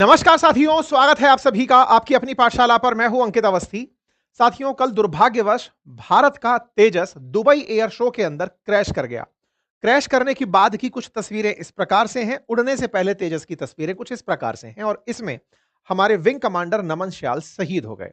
नमस्कार साथियों, स्वागत है आप सभी का आपकी अपनी पाठशाला पर। मैं हूं अंकित अवस्थी। साथियों, कल दुर्भाग्यवश भारत का तेजस दुबई एयर शो के अंदर क्रैश कर गया। क्रैश करने की बाद की कुछ तस्वीरें इस प्रकार से हैं, उड़ने से पहले तेजस की तस्वीरें कुछ इस प्रकार से हैं और इसमें हमारे विंग कमांडर नमन श्याल शहीद हो गए।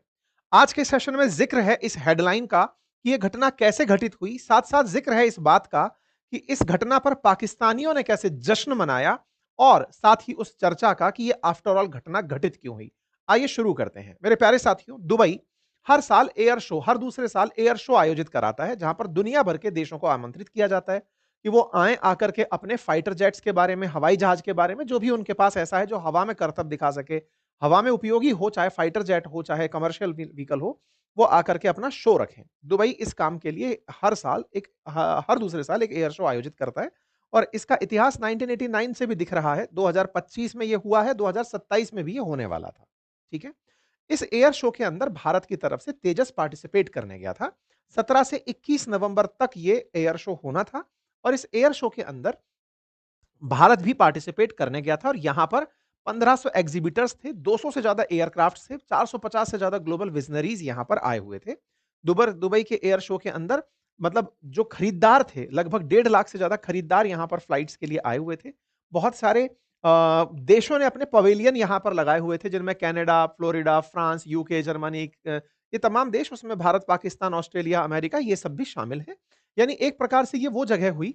आज के सेशन में जिक्र है इस हेडलाइन का कि यह घटना कैसे घटित हुई, साथ-साथ जिक्र है इस बात का कि इस घटना पर पाकिस्तानियों ने कैसे जश्न मनाया और साथ ही उस चर्चा का कि ये आफ्टर ऑल घटना घटित क्यों हुई। आइए शुरू करते हैं। मेरे प्यारे साथियों, दुबई हर साल एयर शो, हर दूसरे साल एयर शो आयोजित कराता है, जहां पर दुनिया भर के देशों को आमंत्रित किया जाता है कि वो आए, आकर के अपने फाइटर जेट्स के बारे में, हवाई जहाज के बारे में, जो भी उनके पास ऐसा है जो हवा में करतब दिखा सके, हवा में उपयोगी हो, चाहे फाइटर जेट हो, चाहे कमर्शियल व्हीकल हो, वो आकर के अपना शो रखें। दुबई इस काम के लिए हर साल हर दूसरे साल एक एयर शो आयोजित करता है और इसका इतिहास 1989 से भी दिख रहा है। 2025 में ये हुआ है, 2027 में भी ये होने वाला था। ठीक है? इस एयर शो के अंदर भारत की तरफ से तेजस पार्टिसिपेट करने गया था। 17 से 21 नवंबर तक ये एयर शो होना था और इस एयर शो के अंदर भारत भी पार्टिसिपेट करने गया था और यहां पर 1500 एग्जीबिटर्स थे, 200 से ज्यादा एयरक्राफ्ट थे, 450 से ज्यादा ग्लोबल विजनरीज यहां पर आए हुए थे। दुबई के एयर शो के अंदर मतलब जो खरीदार थे, लगभग 1.5 लाख से ज्यादा खरीदार यहां पर फ्लाइट्स के लिए आए हुए थे। बहुत सारे देशों ने अपने पवेलियन यहां पर लगाए हुए थे, जिनमें Canada, Florida, France, UK, Germany, ये तमाम देश, उसमें भारत, पाकिस्तान, ऑस्ट्रेलिया, अमेरिका, ये सब भी शामिल है। यानी एक प्रकार से ये वो जगह हुई,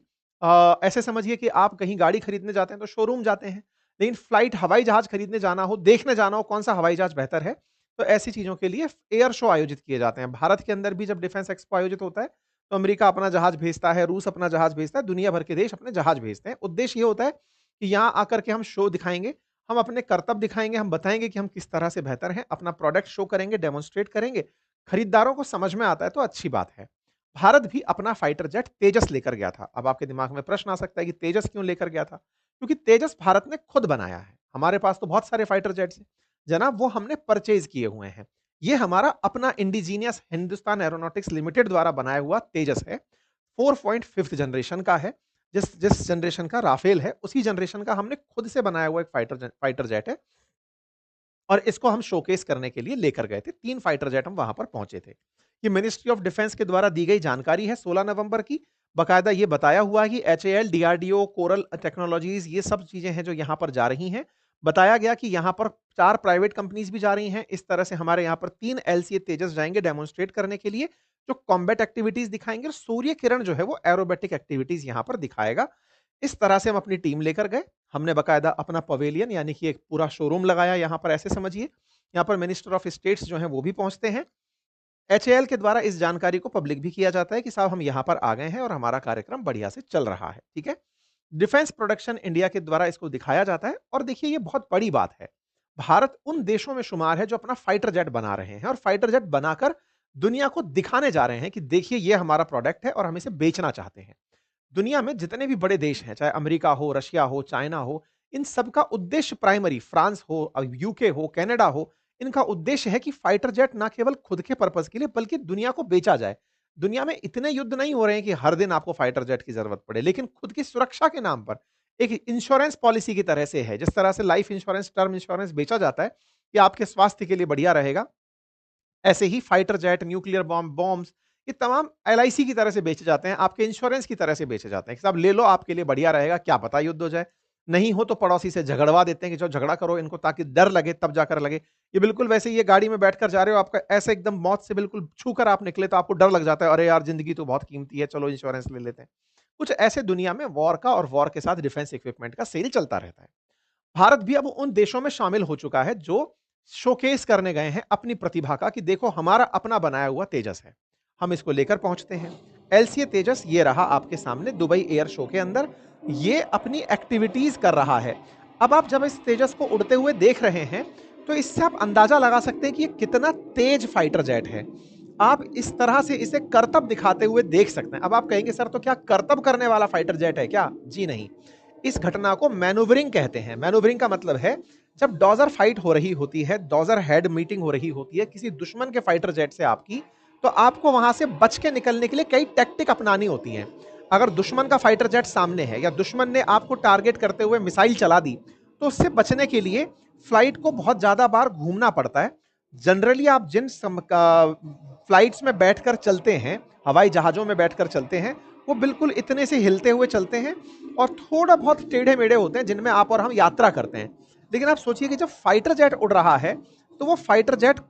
ऐसे समझिए कि आप कहीं गाड़ी खरीदने जाते हैं तो शोरूम जाते हैं, लेकिन फ्लाइट, हवाई जहाज खरीदने जाना हो, देखने जाना हो कौन सा हवाई जहाज बेहतर है, तो ऐसी चीजों के लिए एयर शो आयोजित किए जाते हैं। भारत के अंदर भी जब डिफेंस एक्सपो आयोजित होता है तो अमेरिका अपना जहाज भेजता है, रूस अपना जहाज भेजता है, दुनिया भर के देश अपने जहाज भेजते हैं। उद्देश्य ये होता है कि यहाँ आकर के हम शो दिखाएंगे, हम अपने करतब दिखाएंगे, हम बताएंगे कि हम किस तरह से बेहतर हैं, अपना प्रोडक्ट शो करेंगे, डेमोन्स्ट्रेट करेंगे। खरीदारों को समझ में आता है तो अच्छी बात है। भारत भी अपना फाइटर जेट तेजस लेकर गया था। अब आपके दिमाग में प्रश्न आ सकता है कि तेजस क्यों लेकर गया था? क्योंकि तेजस भारत ने खुद बनाया है। हमारे पास तो बहुत सारे फाइटर जेट्स हैं। जनाब, वो हमने परचेज़ किए हुए हैं। ये हमारा अपना इंडिजीनियस हिंदुस्तान एरोनॉटिक्स लिमिटेड द्वारा बनाया हुआ तेजस है। 4.5th जनरेशन का है। जिस जिस जनरेशन का राफेल है, उसी जनरेशन का हमने खुद से बनाया हुआ एक फाइटर जेट है। और इसको हम शोकेस करने के लिए लेकर गए थे। 3 फाइटर जेट हम वहाँ पर पहुँचे थे। ये मिनिस्ट्री ऑफ डिफेंस के द्वारा दी गई जानकारी है 16 नवंबर की। बाकायदा ये बताया हुआ है कि एचएएल, डीआरडीओ, कोरल टेक्नोलॉजीज़, ये सब चीज़ें हैं जो यहाँ पर जा रही हैं। बताया गया कि यहाँ पर 4 प्राइवेट कंपनीज़ भी जा रही हैं। इस तरह से हमारे यहाँ पर 3 एलसीए तेजस जाएँगे डेमोन्स्ट्रेट करने के लिए, जो कॉम्बैट एक्टिविटीज़ दिखाएँगे और सूर्य किरण जो है वो एरोबैटिक एक्टिविटीज़ यहाँ पर दिखाएगा। इस तरह से हम अपनी टीम लेकर गए। हमने बाकायदा अपना पवेलियन, यानी कि एक पूरा शोरूम लगाया यहाँ पर, ऐसे समझिए। यहाँ पर मिनिस्टर ऑफ स्टेट्स जो हैं वो भी पहुँचते हैं। एचएएल के द्वारा इस जानकारी को पब्लिक भी किया जाता है कि साहब हम यहाँ पर आ गए हैं और हमारा कार्यक्रम बढ़िया से चल रहा है, ठीक है? डिफेंस प्रोडक्शन इंडिया के द्वारा इसको दिखाया जाता है और देखिए ये बहुत बड़ी बात है। भारत उन देशों में शुमार है जो अपना फाइटर जेट बना रहे हैं और फाइटर जेट बनाकर दुनिया को दिखाने जा रहे हैं कि देखिए ये हमारा प्रोडक्ट है और हम इसे बेचना चाहते हैं। दुनिया में जितने भी बड़े देश हैं, चाहे अमेरिका हो, रशिया हो, चाइना हो, इन सब का उद्देश्य प्राइमरी, फ्रांस हो, यूके हो, कनाडा हो, इनका उद्देश्य है कि फाइटर जेट ना केवल खुद के पर्पस के लिए बल्कि दुनिया को बेचा जाए। दुनिया में इतने युद्ध नहीं हो रहे हैं कि हर दिन आपको फाइटर जेट की ज़रूरत पड़े, लेकिन खुद की सुरक्षा के नाम पर एक इंश्योरेंस पॉलिसी की तरह से है। जिस तरह से लाइफ इंश्योरेंस, टर्म इंश्योरेंस बेचा जाता है कि आपके स्वास्थ्य के लिए बढ़िया रहेगा, ऐसे ही फाइटर जेट, न्यूक्लियर बॉम्ब्स, ये तमाम एलआईसी की तरह से बेचे जाते हैं, आपके इंश्योरेंस की तरह से बेचे जाते हैं कि साहब ले लो, आपके लिए बढ़िया रहेगा, क्या पता युद्ध हो जाए। नहीं हो तो पड़ोसी से झगड़वा देते हैं कि चलो झगड़ा करो इनको, ताकि डर लगे तब जाकर लगे। ये बिल्कुल वैसे ही, ये गाड़ी में बैठकर जा रहे हो, आपका ऐसे एकदम मौत से बिल्कुल छूकर आप निकले तो आपको डर लग जाता है, अरे यार ज़िंदगी तो बहुत कीमती है, चलो इंश्योरेंस ले लेते हैं। कुछ ऐसे दुनिया में वॉर का और वॉर के साथ डिफेंस इक्विपमेंट का सेल चलता रहता है। भारत भी अब उन देशों में शामिल हो चुका है जो शोकेस करने गए हैं अपनी प्रतिभा का कि देखो हमारा अपना बनाया हुआ तेजस है। हम इसको लेकर पहुंचते हैं। एलसीए तेजस ये रहा आपके सामने दुबई एयर शो के अंदर। ये अपनी एक्टिविटीज कर रहा है। अब आप जब इस तेजस को उड़ते हुए देख रहे हैं तो इससे आप अंदाजा लगा सकते हैं कि ये कितना तेज फाइटर जेट है। आप इस तरह से इसे करतब दिखाते हुए देख सकते हैं। अब आप कहेंगे सर तो क्या करतब करने वाला फाइटर जेट है क्या? जी नहीं। इस घटना को मैनूवरिंग कहते हैं। मैनूवरिंग का मतलब है जब डॉजर फाइट हो रही होती है, डॉजर हेड मीटिंग हो रही होती है किसी दुश्मन के फाइटर जेट से आपकी, तो आपको वहां से बच के निकलने के लिए कई टैक्टिक अपनानी होती हैं। अगर दुश्मन का फाइटर जेट सामने है या दुश्मन ने आपको टारगेट करते हुए मिसाइल चला दी, तो उससे बचने के लिए फ्लाइट को बहुत ज्यादा बार घूमना पड़ता है। जनरली आप जिन फ्लाइट्स में बैठकर चलते हैं, हवाई जहाजों में बैठकर चलते हैं, वो बिल्कुल इतने से हिलते हुए चलते हैं और थोड़ा बहुत टेढ़े मेढ़े होते हैं जिनमें आप और हम यात्रा करते हैं। लेकिन आप सोचिए कि जब फाइटर जेट उड़ रहा है तो वो फाइटर जेट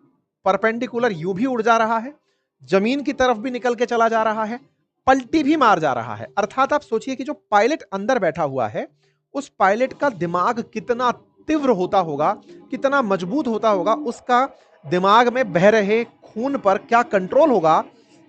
परपेंडिकुलर यू भी उड़ जा रहा है, जमीन की तरफ भी निकल के चला जा रहा है, पलटी भी मार जा रहा है। अर्थात आप सोचिए कि जो पायलट अंदर बैठा हुआ है, उस पायलट का दिमाग कितना तीव्र होता होगा, कितना मजबूत होता होगा, उसका दिमाग में बह रहे खून पर क्या कंट्रोल होगा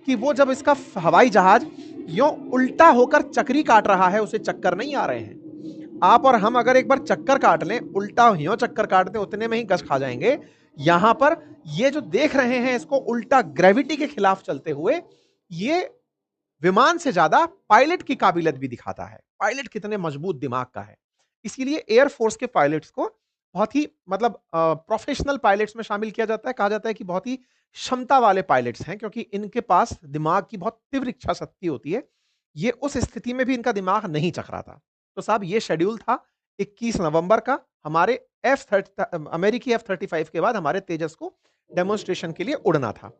कि वो जब इसका हवाई जहाज यो उल्टा होकर चक्री काट रहा है, उसे चक्कर नहीं आ रहे हैं। आप और हम अगर एक बार चक्कर काट लें, उल्टा यो चक्कर काट दें, उतने में ही गश खा जाएंगे। यहां पर ये जो देख रहे हैं इसको उल्टा ग्रेविटी के खिलाफ चलते हुए, ये विमान से ज्यादा पायलट की काबिलियत भी दिखाता है, पायलट कितने मजबूत दिमाग का है। इसीलिए एयरफोर्स के पायलट्स को बहुत ही मतलब प्रोफेशनल पायलट्स में शामिल किया जाता है। कहा जाता है कि बहुत ही क्षमता वाले पायलट्स हैं, क्योंकि इनके पास दिमाग की बहुत तीव्र इच्छा शक्ति होती है। ये उस स्थिति में भी इनका दिमाग नहीं चकराता। तो साहब ये शेड्यूल था 21 नवंबर का, हमारे अमेरिकी F-35 के बाद हमारे तेजस को डेमोन्स्ट्रेशन के लिए उड़ना था।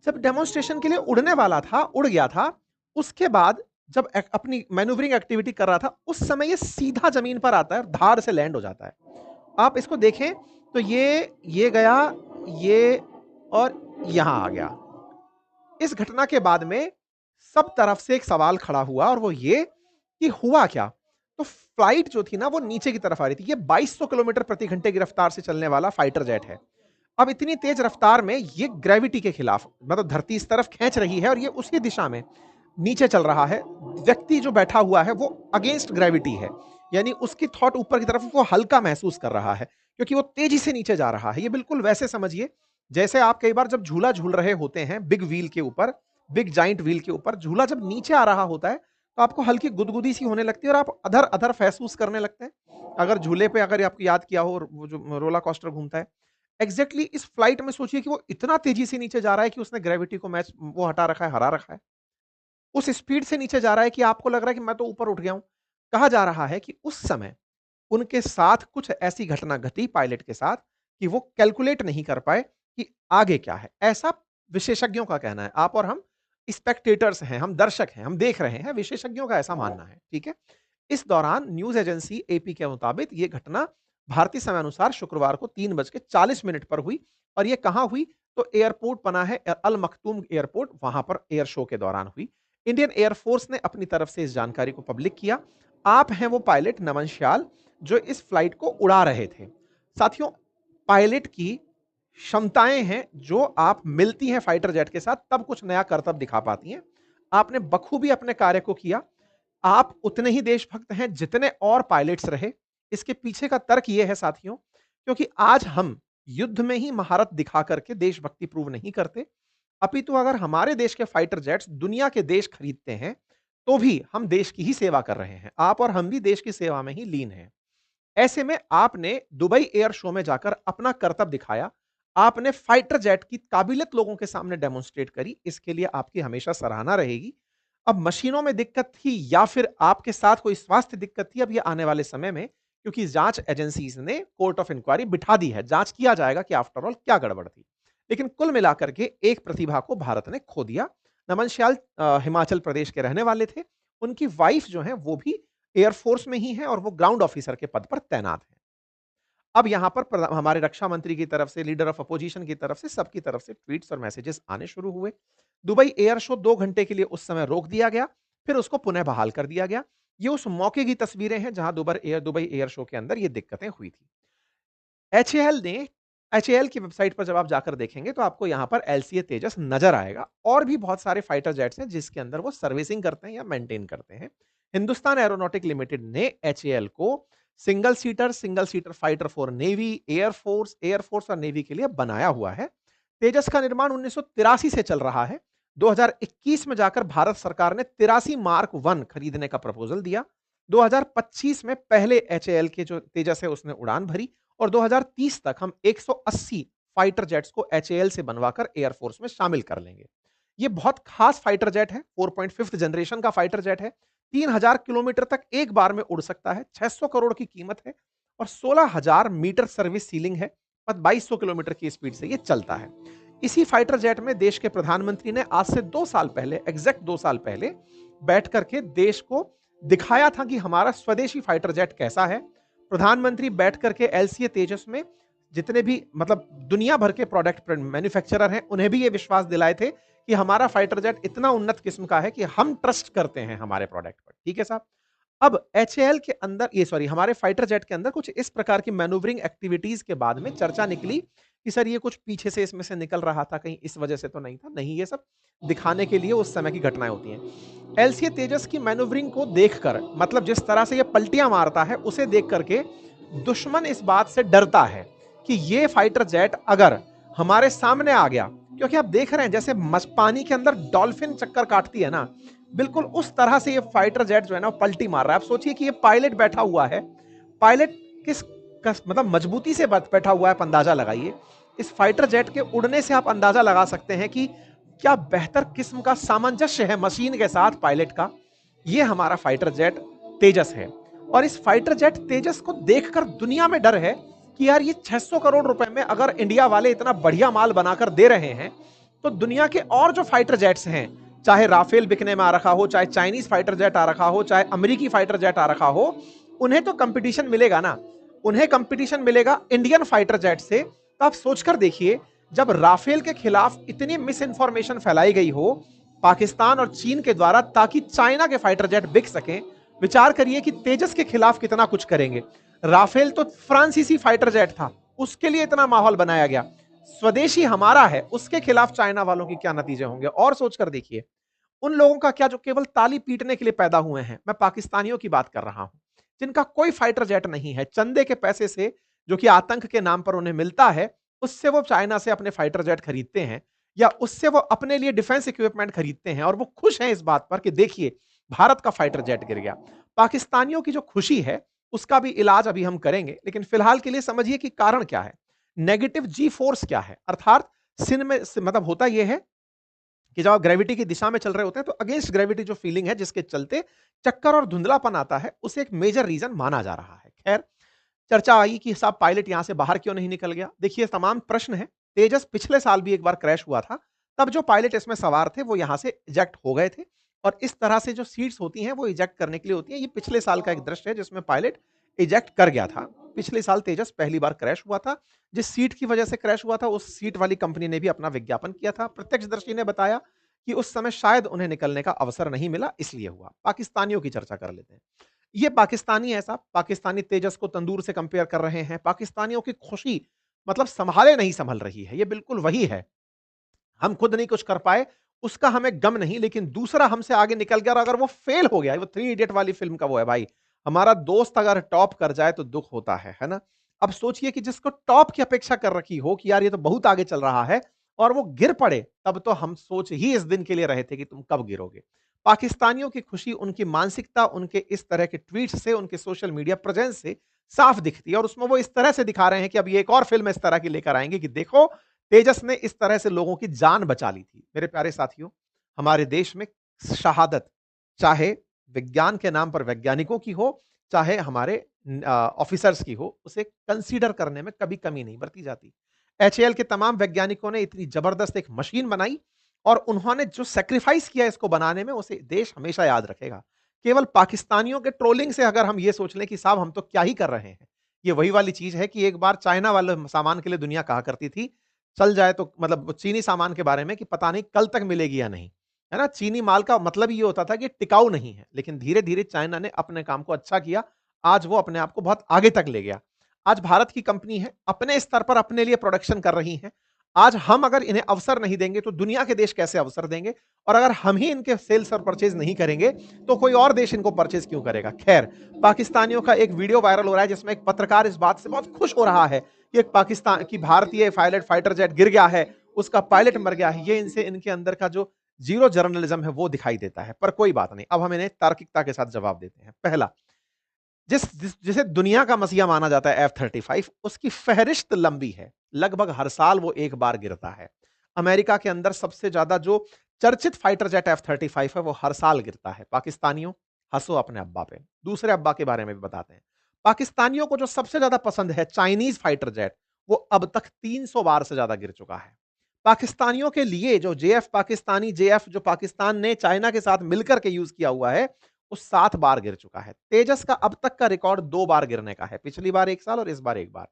जब डेमोन्स्ट्रेशन के लिए उड़ने वाला था, उड़ गया था, उसके बाद जब अपनी मैन्यूवरिंग एक्टिविटी कर रहा था, उस समय ये सीधा जमीन पर आता है और धाड़ से लैंड हो जाता है। आप इसको देखें तो ये गया, ये और यहां आ गया। इस घटना के बाद में सब तरफ से एक सवाल खड़ा हुआ और वो ये कि हुआ क्या। तो फ्लाइट जो थी ना वो नीचे की तरफ आ रही थी। ये 2200 किलोमीटर प्रति घंटे की रफ्तार से चलने वाला फाइटर जेट है। अब इतनी तेज रफ्तार में ये ग्रेविटी के खिलाफ, मतलब धरती इस तरफ खींच रही है और ये उसी दिशा में नीचे चल रहा है। व्यक्ति जो बैठा हुआ है वो अगेंस्ट ग्रेविटी है, यानी उसकी थॉट ऊपर की तरफ, वो हल्का महसूस कर रहा है क्योंकि वो तेजी से नीचे जा रहा है। ये बिल्कुल वैसे समझिए जैसे आप कई बार जब झूला झूल रहे होते हैं बिग व्हील के ऊपर, बिग जाइंट व्हील के ऊपर, झूला जब नीचे आ रहा होता है तो आपको हल्की गुदगुदी सी होने लगती है और आप अधर अधर महसूस करने लगते हैं। अगर झूले पे अगर आपको याद किया हो, वो जो रोलर कोस्टर घूमता है, एग्जैक्टली इस फ्लाइट में सोचिए कि वो इतना तेजी से नीचे जा रहा है कि उसने ग्रेविटी को मैच वो हटा रखा है, हरा रखा है। उस स्पीड से नीचे जा रहा है कि आपको लग रहा है कि मैं तो ऊपर उठ गया हूं। कहा जा रहा है कि उस समय उनके साथ कुछ ऐसी घटना घटी पायलट के साथ कि वो कैलकुलेट नहीं कर पाए कि आगे क्या है। ऐसा विशेषज्ञों का कहना है। आप और हम स्पेक्टेटर्स हैं, हम दर्शक हैं, हम देख रहे हैं, विशेषज्ञों का ऐसा मानना है। ठीक है। इस दौरान न्यूज एजेंसी एपी के मुताबिक यह घटना भारतीय समय अनुसार शुक्रवार को 3:40 पर हुई। और यह कहां हुई? तो एयरपोर्ट बना है अल मखतूम एयरपोर्ट, वहां पर एयर शो के दौरान हुई। इंडियन एयरफोर्स ने अपनी तरफ से इस जानकारी को पब्लिक किया। आप हैं वो पायलट नमन श्याल जो इस फ्लाइट को उड़ा रहे थे। साथियों, पायलट की क्षमताएं हैं जो आप मिलती हैं फाइटर जेट के साथ, तब कुछ नया करतब दिखा पाती हैं। आपने बखूबी अपने कार्य को किया। आप उतने ही देशभक्त हैं जितने और पायलट्स रहे। इसके पीछे का तर्क यह है साथियों, क्योंकि आज हम युद्ध में ही महारत दिखा करके देशभक्ति प्रूव नहीं करते, अपितु अगर हमारे देश के फाइटर जेट्स दुनिया के देश खरीदते हैं तो भी हम देश की ही सेवा कर रहे हैं। आप और हम भी देश की सेवा में ही लीन हैं। ऐसे में आपने दुबई एयर शो में जाकर अपना कर्तव्य दिखाया। आपने फाइटर जेट की काबिलियत लोगों के सामने डेमोन्स्ट्रेट करी। इसके लिए आपकी हमेशा सराहना रहेगी। अब मशीनों में दिक्कत थी या फिर आपके साथ कोई स्वास्थ्य दिक्कत थी, अब ये आने वाले समय में, क्योंकि जांच एजेंसीज ने कोर्ट ऑफ इंक्वायरी बिठा दी है, जांच किया जाएगा कि आफ्टर ऑल क्या गड़बड़ थी। लेकिन कुल मिलाकर के एक प्रतिभा को भारत ने खो दिया। नमन श्याल हिमाचल प्रदेश के रहने वाले थे। उनकी वाइफ जो है वो भी एयरफोर्स में ही है और वो ग्राउंड ऑफिसर के पद पर तैनात है। अब यहां पर हमारे रक्षा मंत्री की तरफ से, लीडर ऑफ अपोजिशन की तरफ से, सबकी तरफ से ट्वीट्स और मैसेजेस आने शुरू हुए। दुबई एयर शो 2 घंटे के लिए उस समय रोक दिया गया, फिर उसको पुनः बहाल कर दिया गया। ये उस मौके की तस्वीरें हैं जहां दुबई एयर शो के अंदर ये दिक्कतें हुई थी। एचएएल ने एचएएल की वेबसाइट पर जब आप जाकर देखेंगे तो आपको यहां पर एलसीए तेजस नजर आएगा। और भी बहुत सारे फाइटर जेट्स हैं जिसके अंदर वो सर्विसिंग करते हैं या मेंटेन करते हैं। हिंदुस्तान एरोनॉटिक लिमिटेड ने एचएएल को single seater fighter for navy, air force और नेवी के लिए बनाया हुआ है। तेजस का निर्माण 1983 से चल रहा है। 2021 में जाकर भारत सरकार ने 83 मार्क 1 खरीदने का प्रपोजल दिया। 2025 में पहले एचएएल के जो तेजस है उसने उड़ान भरी और 2030 तक हम 180 फाइटर जेट्स को एचएएल से बनवाकर एयरफोर्स में शामिल कर लेंगे। ये बहुत खास फाइटर जेट है, 4.5 जनरेशन का फाइटर जेट है। 3000 किलोमीटर तक एक बार में उड़ सकता है। 600 करोड़ की कीमत है और 16,000 मीटर सर्विस सीलिंग है और 2200 किलोमीटर की स्पीड से ये चलता है। इसी फाइटर जेट में देश के प्रधानमंत्री ने आज से 2 साल पहले, एग्जैक्ट 2 साल पहले बैठ करके देश को दिखाया था कि हमारा स्वदेशी फाइटर जेट कैसा है। प्रधानमंत्री बैठ करके एलसीए तेजस में जितने भी मतलब दुनिया भर के प्रोडक्ट मैन्युफैक्चरर हैं, उन्हें भी ये विश्वास दिलाए थे कि हमारा फाइटर जेट इतना उन्नत किस्म का है कि हम ट्रस्ट करते हैं हमारे प्रोडक्ट पर। ठीक है साहब। अब एचएएल के अंदर ये सॉरी हमारे फाइटर जेट के अंदर कुछ इस प्रकार की मैन्यूवरिंग एक्टिविटीज के बाद में चर्चा निकली कि सर ये कुछ पीछे से इसमें से निकल रहा था, कहीं इस वजह से तो नहीं था। नहीं, ये सब दिखाने के लिए उस समय की घटनाएं होती हैं। एलसीए तेजस की मैन्यूवरिंग को देखकर, मतलब जिस तरह से ये पलटियां मारता है, उसे देख करके दुश्मन इस बात से डरता है कि ये फाइटर जेट अगर हमारे सामने आ गया, क्योंकि आप देख रहे हैं जैसे पानी के अंदर डॉल्फिन चक्कर काटती है ना, बिल्कुल उस तरह से ये फाइटर जेट जो है ना पलटी मार रहा है। आप सोचिए कि ये पायलट बैठा हुआ है, पायलट मतलब मजबूती से बैठा हुआ है, आप अंदाजा लगाइए। इस फाइटर जेट के उड़ने से आप अंदाजा लगा सकते हैं कि क्या बेहतर किस्म का सामंजस्य है मशीन के साथ पायलट का। ये हमारा फाइटर जेट तेजस है। और इस फाइटर जेट तेजस को देखकर दुनिया में डर है कि यार ये 600 करोड़ रुपए में अगर इंडिया वाले इतना बढ़िया माल बनाकर दे रहे हैं, तो दुनिया के और जो फाइटर जेट्स हैं, चाहे राफेल बिकने में आ रखा हो, चाहे चाइनीज फाइटर जेट आ रखा हो, चाहे अमेरिकी फाइटर जेट आ रखा हो, उन्हें तो कंपटीशन मिलेगा ना। उन्हें कंपटीशन मिलेगा इंडियन फाइटर जेट से। तो आप सोचकर देखिए, जब राफेल के खिलाफ इतनी मिस इंफॉर्मेशन फैलाई गई हो पाकिस्तान और चीन के द्वारा ताकि चाइना के फाइटर जेट बिक सकें, विचार करिए कि तेजस के खिलाफ कितना कुछ करेंगे। राफेल तो फ्रांसीसी फाइटर जेट था, उसके लिए इतना माहौल बनाया गया। स्वदेशी हमारा है, उसके खिलाफ चाइना वालों की क्या नतीजे होंगे। और सोचकर देखिए उन लोगों का क्या जो केवल ताली पीटने के लिए पैदा हुए हैं। मैं पाकिस्तानियों की बात कर रहा हूं, जिनका कोई फाइटर जेट नहीं है, चंदे के पैसे से जो कि आतंक के नाम पर उन्हें मिलता है, उससे वो चाइना से अपने फाइटर जेट खरीदते हैं, या उससे वो अपने लिए डिफेंस इक्विपमेंट खरीदते हैं, और वो खुश हैं इस बात पर कि देखिए भारत का फाइटर जेट गिर गया। पाकिस्तानियों की जो खुशी है उसका भी इलाज अभी हम करेंगे, लेकिन फिलहाल के लिए समझिए कि कारण क्या है, नेगेटिव जी फोर्स क्या है। अर्थात सिन में मतलब होता यह है कि जब आप ग्रेविटी की दिशा में चल रहे होते हैं तो अगेंस्ट ग्रेविटी जो फीलिंग है जिसके चलते चक्कर और धुंधलापन आता है, उसे एक मेजर रीजन माना जा रहा है। खैर, चर्चा आई कि साहब पायलट यहां से बाहर क्यों नहीं निकल गया। देखिए तमाम प्रश्न है। तेजस पिछले साल भी एक बार क्रैश हुआ था, तब जो पायलट इसमें सवार थे वो यहां से इजेक्ट हो गए थे, और इस तरह से जो सीट्स होती हैं वो इजेक्ट करने के लिए होती हैं। ये पिछले साल का एक दृश्य है जिसमें पायलट इजेक्ट कर गया था। पिछले साल तेजस पहली बार क्रैश हुआ था। जिस सीट की वजह से क्रैश हुआ था उस सीट वाली कंपनी ने भी अपना विज्ञापन किया था। प्रत्यक्षदर्शी ने बताया कि उस समय शायद उन्हें निकलने का अवसर नहीं मिला, इसलिए हुआ। पाकिस्तानियों की चर्चा कर लेते हैं। ये पाकिस्तानी ऐसा पाकिस्तानी तेजस को तंदूर से कंपेयर कर रहे हैं। पाकिस्तानियों की खुशी मतलब संभाले नहीं संभल रही है। ये बिल्कुल वही है, हम खुद नहीं कुछ कर पाए उसका हमें गम नहीं, लेकिन दूसरा हमसे आगे निकल गया और अगर वो फेल हो गया, वो थ्री इडियट वाली फिल्म का वो है भाई, हमारा दोस्त अगर टॉप कर जाए तो दुख होता है ना। अब सोचिए कि जिसको टॉप की अपेक्षा कर रखी हो कि यार ये तो बहुत आगे चल रहा है, और वो गिर पड़े, तब तो हम सोच ही इस दिन के लिए रहे थे कि तुम कब गिरोगे। पाकिस्तानियों की खुशी उनकी मानसिकता, उनके इस तरह के ट्वीट से, उनके सोशल मीडिया प्रेजेंस से साफ दिखती है, और उसमें वो इस तरह से दिखा रहे हैं कि अब ये एक और फिल्म इस तरह की लेकर आएंगे कि देखो तेजस ने इस तरह से लोगों की जान बचा ली थी। मेरे प्यारे साथियों, हमारे देश में शहादत चाहे विज्ञान के नाम पर वैज्ञानिकों की हो, चाहे हमारे ऑफिसर्स की हो, उसे कंसीडर करने में कभी कमी नहीं बरती जाती। एचएएल के तमाम वैज्ञानिकों ने इतनी जबरदस्त एक मशीन बनाई, और उन्होंने जो सेक्रीफाइस किया इसको बनाने में, उसे देश हमेशा याद रखेगा। केवल पाकिस्तानियों के ट्रोलिंग से अगर हम ये सोच लें कि साहब हम तो क्या ही कर रहे हैं, ये वही वाली चीज है कि एक बार चाइना वाले सामान के लिए दुनिया कहा करती थी, चल जाए तो मतलब चीनी सामान के बारे में, कि पता नहीं कल तक मिलेगी या नहीं, है ना। चीनी माल का मतलब ये होता था कि टिकाऊ नहीं है, लेकिन धीरे धीरे चाइना ने अपने काम को अच्छा किया, आज वो अपने आप को बहुत आगे तक ले गया। आज भारत की कंपनी है, अपने स्तर पर अपने लिए प्रोडक्शन कर रही है। आज हम अगर इन्हें अवसर नहीं देंगे तो दुनिया के देश कैसे अवसर देंगे, और अगर हम ही इनके सेल्स और परचेज नहीं करेंगे तो कोई और देश इनको परचेज क्यों करेगा। खैर, पाकिस्तानियों का एक वीडियो वायरल हो रहा है जिसमें एक पत्रकार इस बात से बहुत खुश हो रहा है कि एक पाकिस्तान की भारतीय पायलट फाइटर जेट गिर गया है, उसका पायलट मर गया है। ये इनसे इनके अंदर का जो जीरो जर्नलिज्म है वो दिखाई देता है। पर कोई बात नहीं, अब हम इन्हें तार्किकता के साथ जवाब देते हैं। पहला, जिसे दुनिया का मसीहा माना जाता है F-35, उसकी फहरिस्त लंबी है, लगभग हर साल वो एक बार गिरता है। अमेरिका के अंदर सबसे ज्यादा जो चर्चित फाइटर जेट F-35 है वो हर साल गिरता है। पाकिस्तानियों, हंसो अपने अब्बा पे। दूसरे अब्बा के बारे में भी बताते हैं। पाकिस्तानियों को जो सबसे ज्यादा पसंद है चाइनीज फाइटर जेट, वो अब तक 300 बार से ज्यादा गिर चुका है। पाकिस्तानियों के लिए जो जेएफ पाकिस्तानी जेएफ जो पाकिस्तान ने चाइना के साथ मिलकर के यूज किया हुआ है, वो 7 बार गिर चुका है। तेजस का अब तक का रिकॉर्ड 2 बार गिरने का है, पिछली बार 1 साल और इस बार 1 बार।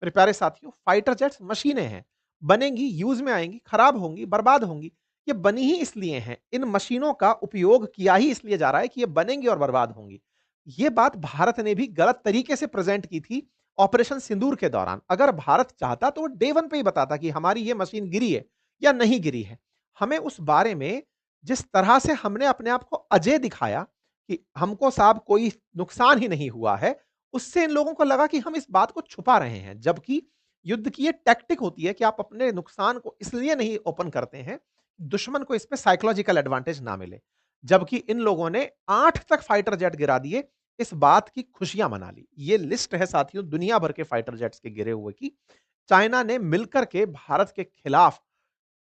मेरे प्यारे साथियों, फाइटर जेट्स मशीनें हैं, बनेंगी, यूज में आएंगी, खराब होंगी, बर्बाद होंगी। ये बनी ही इसलिए हैं, इन मशीनों का उपयोग किया ही इसलिए जा रहा है कि ये बनेंगी और बर्बाद होंगी। ये बात भारत ने भी गलत तरीके से प्रेजेंट की थी ऑपरेशन सिंदूर के दौरान। अगर भारत चाहता तो वो डे वन पे ही बताता कि हमारी ये मशीन गिरी है या नहीं गिरी है। हमें उस बारे में जिस तरह से हमने अपने आप को अजय दिखाया कि हमको साहब कोई नुकसान ही नहीं हुआ है, उससे इन लोगों को लगा कि हम इस बात को छुपा रहे हैं। जबकि युद्ध की ये टैक्टिक होती है कि आप अपने नुकसान को इसलिए नहीं ओपन करते हैं, दुश्मन को इस पे साइकोलॉजिकल एडवांटेज ना मिले। जबकि इन लोगों ने 8 तक फाइटर जेट गिरा दिए, इस बात की खुशियां मना ली। ये लिस्ट है साथियों दुनिया भर के फाइटर जेट्स के गिरे हुए की। चाइना ने मिलकर के भारत के खिलाफ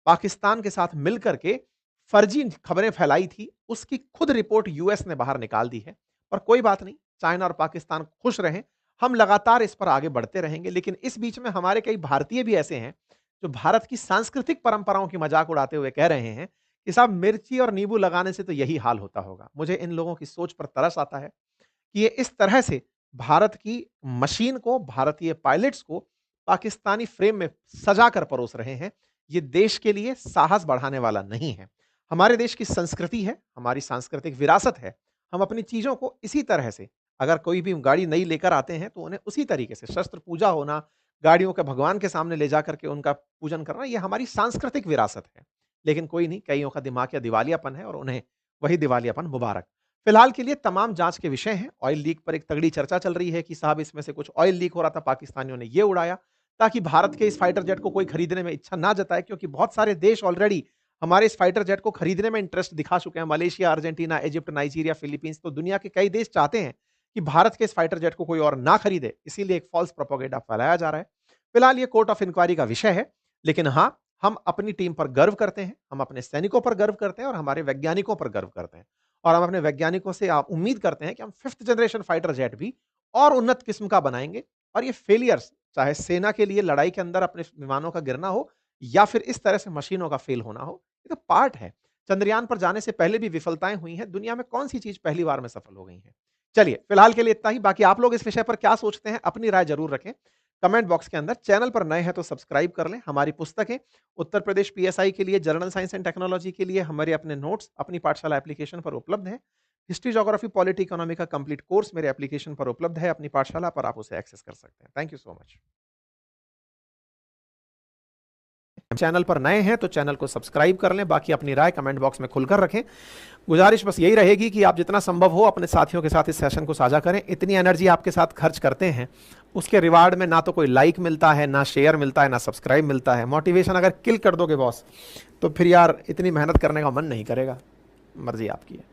पाकिस्तान के साथ मिलकर के फर्जी खबरें फैलाई थी, उसकी खुद रिपोर्ट यूएस ने बाहर निकाल दी है। पर कोई बात नहीं, चाइना और पाकिस्तान खुश रहें, हम लगातार इस पर आगे बढ़ते रहेंगे। लेकिन इस बीच में हमारे कई भारतीय भी ऐसे हैं जो भारत की सांस्कृतिक परंपराओं की मजाक उड़ाते हुए कह रहे हैं कि साहब मिर्ची और नींबू लगाने से तो यही हाल होता होगा। मुझे इन लोगों की सोच पर तरस आता है कि ये इस तरह से भारत की मशीन को, भारतीय पायलट्स को पाकिस्तानी फ्रेम में सजाकर परोस रहे हैं। ये देश के लिए साहस बढ़ाने वाला नहीं है। हमारे देश की संस्कृति है, हमारी सांस्कृतिक विरासत है। हम अपनी चीजों को इसी तरह से, अगर कोई भी गाड़ी नई लेकर आते हैं तो उन्हें उसी तरीके से शस्त्र पूजा होना, गाड़ियों के भगवान के सामने ले जाकर के उनका पूजन करना, ये हमारी सांस्कृतिक विरासत है। लेकिन कोई नहीं, कईयों का दिमाग या दिवालियापन है और उन्हें वही दिवालियापन मुबारक। फिलहाल के लिए तमाम जांच के विषय हैं। ऑयल लीक पर एक तगड़ी चर्चा चल रही है कि साहब इसमें से कुछ ऑयल लीक हो रहा था, पाकिस्तानियों ने ये उड़ाया ताकि भारत के इस फाइटर जेट को कोई खरीदने में इच्छा ना जताए, क्योंकि बहुत सारे देश ऑलरेडी हमारे इस फाइटर जेट को खरीदने में इंटरेस्ट दिखा चुके हैं। Malaysia, Argentina, Egypt, Nigeria, Philippines, तो दुनिया के कई देश चाहते हैं कि भारत के इस फाइटर जेट को कोई और ना खरीदे, इसीलिए एक फॉल्स प्रोपेगेंडा फैलाया जा रहा है। फिलहाल ये कोर्ट ऑफ इंक्वायरी का विषय है, लेकिन हाँ, हम अपनी टीम पर गर्व करते हैं, हम अपने सैनिकों पर गर्व करते हैं और हमारे वैज्ञानिकों पर गर्व करते हैं। और हम अपने वैज्ञानिकों से आप उम्मीद करते हैं कि हम 5th जनरेशन फाइटर जेट भी और उन्नत किस्म का बनाएंगे। और ये फेलियर्स, चाहे सेना के लिए लड़ाई के अंदर अपने विमानों का गिरना हो या फिर इस तरह से मशीनों का फेल होना हो, ये तो पार्ट है। चंद्रयान पर जाने से पहले भी विफलताएं हुई हैं, दुनिया में कौन सी चीज पहली बार में सफल हो गई है। चलिए, फिलहाल के लिए इतना ही। बाकी आप लोग इस विषय पर क्या सोचते हैं, अपनी राय जरूर रखें कमेंट बॉक्स के अंदर। चैनल पर नए हैं तो सब्सक्राइब कर लें। हमारी पुस्तकें उत्तर प्रदेश पीएसआई के लिए, जनरल साइंस एंड टेक्नोलॉजी के लिए हमारे अपने नोट्स अपनी पाठशाला एप्लीकेशन पर उपलब्ध हैं। हिस्ट्री, ज्योग्राफी, पॉलिटी, इकोनॉमी का कंप्लीट कोर्स मेरे एप्लीकेशन पर उपलब्ध है, अपनी पाठशाला पर आप उसे एक्सेस कर सकते हैं। Thank you so much. Channel पर नए हैं तो चैनल को सब्सक्राइब कर लें। बाकी अपनी राय कमेंट बॉक्स में खुलकर रखें। गुजारिश बस यही रहेगी कि आप जितना संभव हो अपने साथियों के साथ इस सेशन को साझा करें। इतनी एनर्जी आपके साथ खर्च करते हैं, उसके रिवार्ड में ना तो कोई लाइक मिलता है, ना शेयर मिलता है, ना सब्सक्राइब मिलता है। मोटिवेशन अगर किल कर दोगे बॉस, तो फिर यार इतनी मेहनत करने का मन नहीं करेगा। मर्जी आपकी है।